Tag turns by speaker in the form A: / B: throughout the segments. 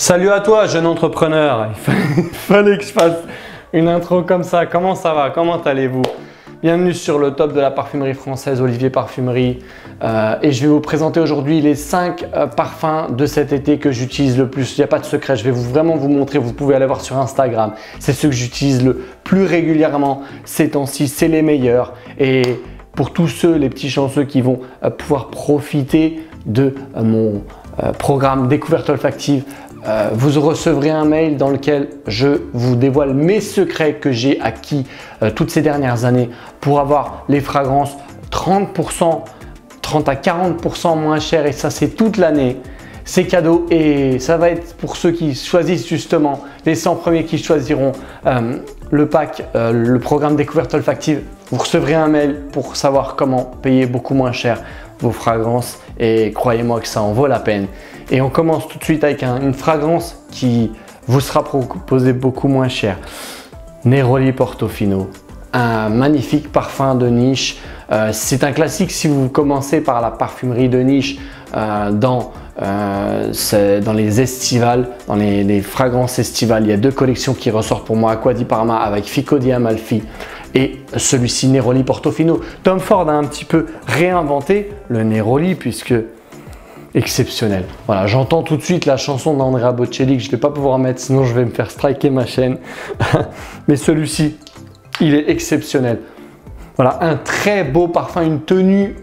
A: Salut à toi, jeune entrepreneur. Il fallait que je fasse une intro comme ça. Comment ça va? Comment allez-vous? Bienvenue sur le top de la parfumerie française, Olivier Parfumerie. Et je vais vous présenter aujourd'hui les 5 parfums de cet été que j'utilise le plus. Il n'y a pas de secret, je vais vraiment vous montrer. Vous pouvez aller voir sur Instagram. C'est ceux que j'utilise le plus régulièrement ces temps-ci. C'est les meilleurs. Et pour tous ceux, les petits chanceux qui vont pouvoir profiter de mon programme Découverte olfactive, vous recevrez un mail dans lequel je vous dévoile mes secrets que j'ai acquis toutes ces dernières années pour avoir les fragrances 30 à 40% moins chères, et ça c'est toute l'année. C'est cadeau et ça va être pour ceux qui choisissent justement les 100 premiers qui choisiront le pack, le programme Découverte olfactive. Vous recevrez un mail pour savoir comment payer beaucoup moins cher vos fragrances et croyez-moi que ça en vaut la peine. Et on commence tout de suite avec une fragrance qui vous sera proposée beaucoup moins cher. Neroli Portofino, un magnifique parfum de niche. C'est un classique si vous commencez par la parfumerie de niche dans les estivales, dans les fragrances estivales. Il y a deux collections qui ressortent pour moi, Acqua di Parma avec Fico di Amalfi et celui-ci Neroli Portofino. Tom Ford a un petit peu réinventé le Neroli puisque exceptionnel. Voilà, j'entends tout de suite la chanson d'Andrea Bocelli que je ne vais pas pouvoir mettre sinon je vais me faire striker ma chaîne. Mais celui-ci, il est exceptionnel. Voilà, un très beau parfum, une tenue,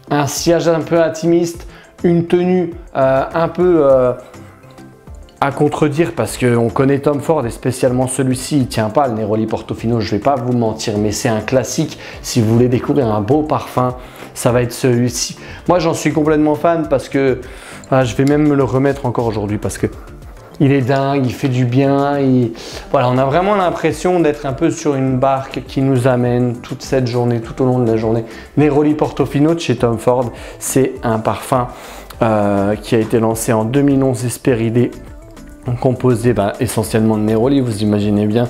A: un sillage un peu intimiste, une tenue un peu à contredire parce qu'on connaît Tom Ford et spécialement celui-ci, il tient pas le Neroli Portofino, je vais pas vous mentir, mais c'est un classique. Si vous voulez découvrir un beau parfum, ça va être celui-ci. Moi, j'en suis complètement fan parce que voilà, je vais même me le remettre encore aujourd'hui parce que il est dingue, il fait du bien. Voilà, on a vraiment l'impression d'être un peu sur une barque qui nous amène toute cette journée, tout au long de la journée. Neroli Portofino de chez Tom Ford, c'est un parfum qui a été lancé en 2011, Hespéridés, composé essentiellement de Neroli, vous imaginez bien,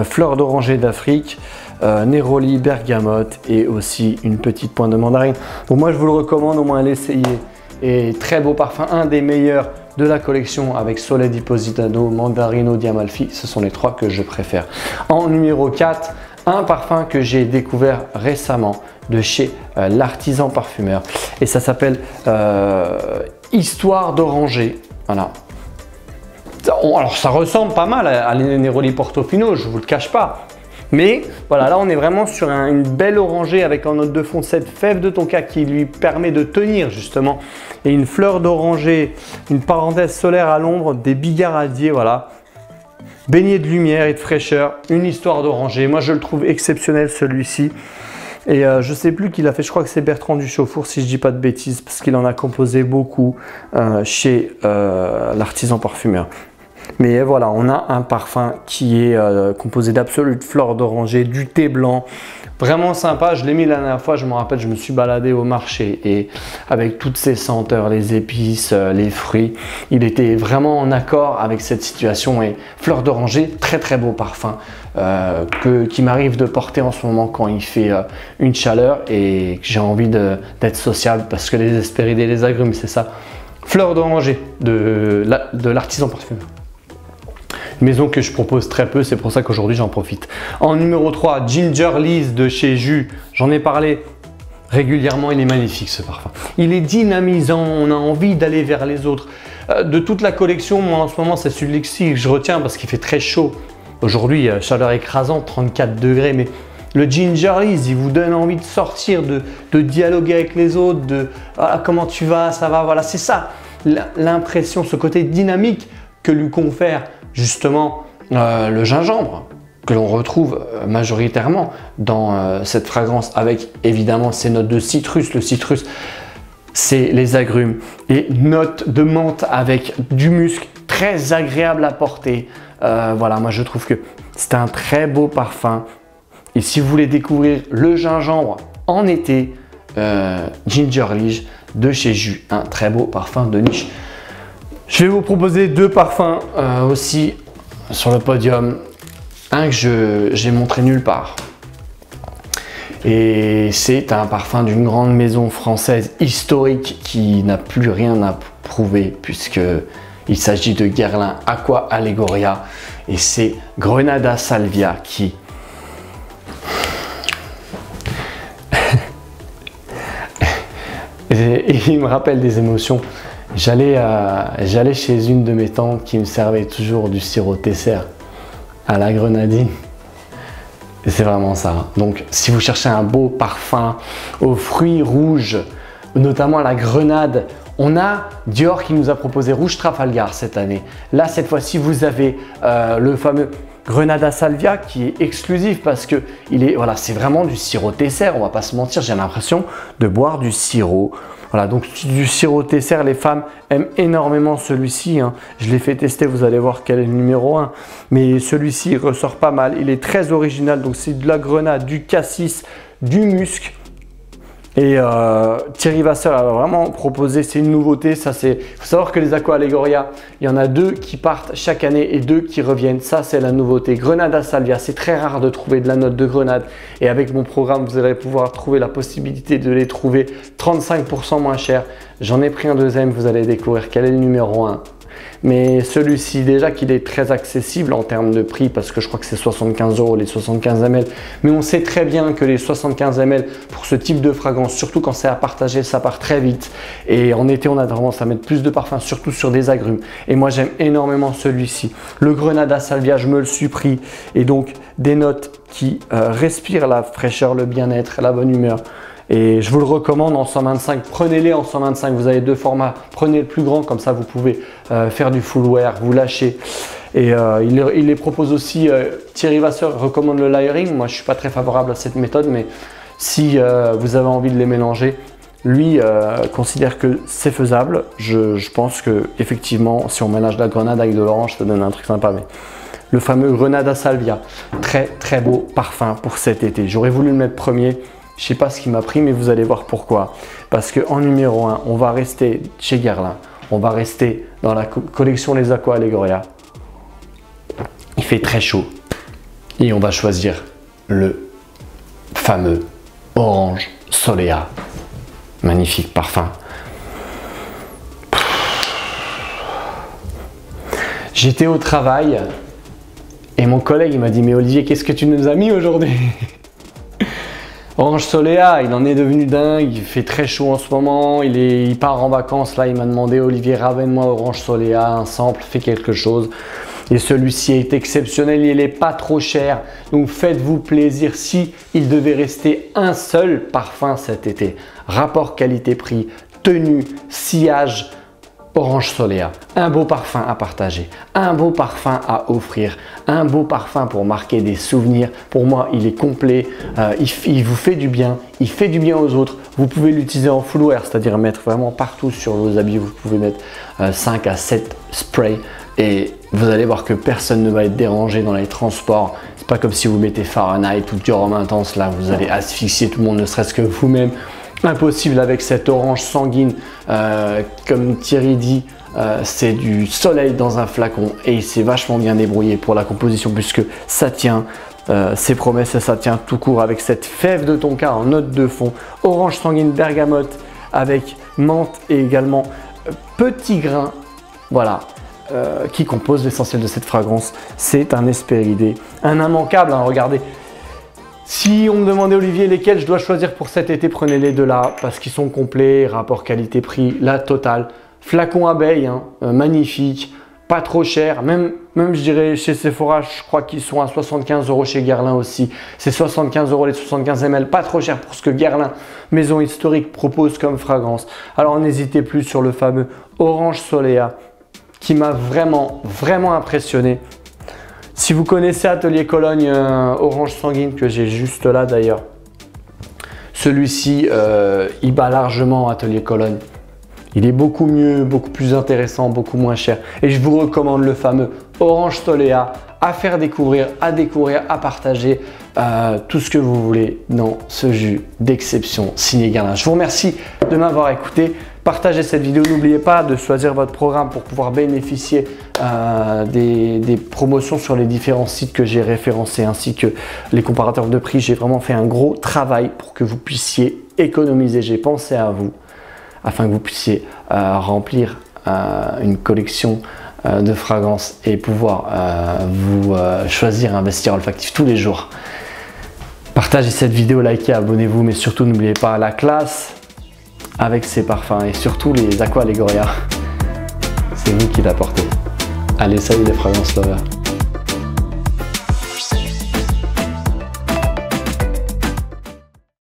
A: fleurs d'oranger d'Afrique, Neroli, bergamote et aussi une petite pointe de mandarine. Donc moi je vous le recommande au moins à l'essayer. Et très beau parfum, un des meilleurs de la collection avec Sole di Positano, Mandarino di Amalfi, ce sont les trois que je préfère. En numéro 4, un parfum que j'ai découvert récemment de chez l'Artisan Parfumeur et ça s'appelle Histoire d'oranger. Voilà. Alors ça ressemble pas mal à Neroli Portofino, je vous le cache pas. Mais voilà, là on est vraiment sur une belle orangée avec en note de fond cette fève de tonka qui lui permet de tenir justement. Et une fleur d'oranger, une parenthèse solaire à l'ombre, des bigaradiers, voilà. Baigné de lumière et de fraîcheur, une histoire d'oranger. Moi je le trouve exceptionnel celui-ci. Et je sais plus qui l'a fait, je crois que c'est Bertrand Duchaufour si je dis pas de bêtises, parce qu'il en a composé beaucoup chez l'Artisan Parfumeur. Mais voilà, on a un parfum qui est composé d'absolutes fleurs d'oranger, du thé blanc. Vraiment sympa, je l'ai mis la dernière fois, je me rappelle, je me suis baladé au marché et avec toutes ces senteurs, les épices, les fruits, il était vraiment en accord avec cette situation. Et fleurs d'oranger, très très beau parfum qui m'arrive de porter en ce moment quand il fait une chaleur et que j'ai envie d'être sociable parce que les Hespéridés, les agrumes, c'est ça. Fleurs d'oranger de l'Artisan Parfumeur. Maison que je propose très peu, c'est pour ça qu'aujourd'hui j'en profite. En numéro 3, Ginger Liz de chez Jus. J'en ai parlé régulièrement, il est magnifique ce parfum. Il est dynamisant, on a envie d'aller vers les autres. De toute la collection, moi en ce moment c'est celui-ci que je retiens parce qu'il fait très chaud. Aujourd'hui, chaleur écrasante, 34 degrés, mais le Ginger Liz, il vous donne envie de sortir, de dialoguer avec les autres, de voilà, comment tu vas, ça va, voilà, c'est ça. L'impression, ce côté dynamique que lui confère justement le gingembre que l'on retrouve majoritairement dans cette fragrance avec évidemment ces notes de citrus. Le citrus, c'est les agrumes et notes de menthe avec du musc très agréable à porter. Voilà, moi je trouve que c'est un très beau parfum et si vous voulez découvrir le gingembre en été, Ginger Liz de chez Jus, un très beau parfum de niche. Je vais vous proposer deux parfums aussi sur le podium. Un que j'ai montré nulle part. Et c'est un parfum d'une grande maison française historique qui n'a plus rien à prouver puisque Il s'agit de Guerlain Aqua Allegoria et c'est Grenada Salvia qui... et il me rappelle des émotions. J'allais chez une de mes tantes qui me servait toujours du sirop Tesser à la grenadine. Et c'est vraiment ça. Donc si vous cherchez un beau parfum aux fruits rouges, notamment à la grenade, on a Dior qui nous a proposé Rouge Trafalgar cette année. Là, cette fois-ci, vous avez le fameux Grenada Salvia qui est exclusif parce que voilà, c'est vraiment du sirop Tesser. On va pas se mentir, j'ai l'impression de boire du sirop. Voilà, donc du sirop Tesser, les femmes aiment énormément celui-ci. Hein. Je l'ai fait tester, vous allez voir quel est le numéro 1. Mais celui-ci, il ressort pas mal. Il est très original, donc c'est de la grenade, du cassis, du musc. Et Thierry Vasseur a vraiment proposé, c'est une nouveauté. Ça, il faut savoir que les Aqua Allegoria, il y en a 2 qui partent chaque année et 2 qui reviennent. Ça, c'est la nouveauté. Grenada Salvia, c'est très rare de trouver de la note de grenade. Et avec mon programme, vous allez pouvoir trouver la possibilité de les trouver 35% moins cher. J'en ai pris un deuxième, vous allez découvrir quel est le numéro 1. Mais celui-ci, déjà qu'il est très accessible en termes de prix parce que je crois que c'est 75 € les 75 ml. Mais on sait très bien que les 75 ml pour ce type de fragrance, surtout quand c'est à partager, ça part très vite. Et en été, on a tendance à mettre plus de parfum, surtout sur des agrumes. Et moi, j'aime énormément celui-ci. Le Grenada Salvia, je me le suis pris. Et donc, des notes qui respirent la fraîcheur, le bien-être, la bonne humeur. Et je vous le recommande en 125, prenez-les en 125, vous avez 2 formats, prenez le plus grand, comme ça vous pouvez faire du full wear, vous lâchez. Et il les propose aussi, Thierry Vasseur recommande le layering, moi je ne suis pas très favorable à cette méthode, mais si vous avez envie de les mélanger, lui considère que c'est faisable. Je pense que effectivement, si on mélange la grenade avec de l'orange, ça donne un truc sympa. Mais le fameux Grenada Salvia, très très beau parfum pour cet été. J'aurais voulu le mettre premier. Je ne sais pas ce qui m'a pris, mais vous allez voir pourquoi. Parce qu'en numéro 1, on va rester chez Guerlain. On va rester dans la collection Les Aqua Allegoria. Il fait très chaud. Et on va choisir le fameux Orange Solea. Magnifique parfum. J'étais au travail et mon collègue il m'a dit « Mais Olivier, qu'est-ce que tu nous as mis aujourd'hui ?» Orange Solea, il en est devenu dingue, il fait très chaud en ce moment, il part en vacances, là il m'a demandé Olivier ramène-moi Orange Solea, un sample, fais quelque chose. Et celui-ci est exceptionnel, il n'est pas trop cher, donc faites-vous plaisir si il devait rester un seul parfum cet été. Rapport qualité-prix, tenue, sillage, Orange Solea, un beau parfum à partager, un beau parfum à offrir, un beau parfum pour marquer des souvenirs. Pour moi, il est complet, il vous fait du bien, il fait du bien aux autres. Vous pouvez l'utiliser en full wear, c'est-à-dire mettre vraiment partout sur vos habits. Vous pouvez mettre 5 à 7 sprays et vous allez voir que personne ne va être dérangé dans les transports. C'est pas comme si vous mettez Fahrenheit ou Durham Intense, là vous allez asphyxier tout le monde, ne serait-ce que vous-même. Impossible avec cette orange sanguine, comme Thierry dit, c'est du soleil dans un flacon et il s'est vachement bien débrouillé pour la composition puisque ça tient ses promesses et ça tient tout court avec cette fève de tonka en note de fond, orange sanguine bergamote avec menthe et également petit grain, voilà, qui compose l'essentiel de cette fragrance. C'est un Hespéridé, un immanquable, hein, regardez. Si on me demandait Olivier lesquels je dois choisir pour cet été, prenez les deux là parce qu'ils sont complets, rapport qualité-prix, la totale. Flacon abeille, hein, magnifique, pas trop cher, même je dirais chez Sephora, je crois qu'ils sont à 75 € chez Guerlain aussi. C'est 75 € les 75 ml, pas trop cher pour ce que Guerlain, maison historique, propose comme fragrance. Alors n'hésitez plus sur le fameux Orange Solea qui m'a vraiment impressionné. Si vous connaissez Atelier Cologne Orange Sanguine, que j'ai juste là d'ailleurs, celui-ci, il bat largement Atelier Cologne. Il est beaucoup mieux, beaucoup plus intéressant, beaucoup moins cher. Et je vous recommande le fameux Orange Solea à faire découvrir, à partager tout ce que vous voulez dans ce jus d'exception signé Guerlain. Je vous remercie de m'avoir écouté. Partagez cette vidéo, n'oubliez pas de choisir votre programme pour pouvoir bénéficier des promotions sur les différents sites que j'ai référencés ainsi que les comparateurs de prix. J'ai vraiment fait un gros travail pour que vous puissiez économiser. J'ai pensé à vous afin que vous puissiez remplir une collection de fragrances et pouvoir vous choisir un vestiaire olfactif tous les jours. Partagez cette vidéo, likez, abonnez-vous, mais surtout n'oubliez pas la classe avec ces parfums et surtout les Aqua Allegoria. C'est vous qui l'apportez. Allez, salut les fragrances lovers.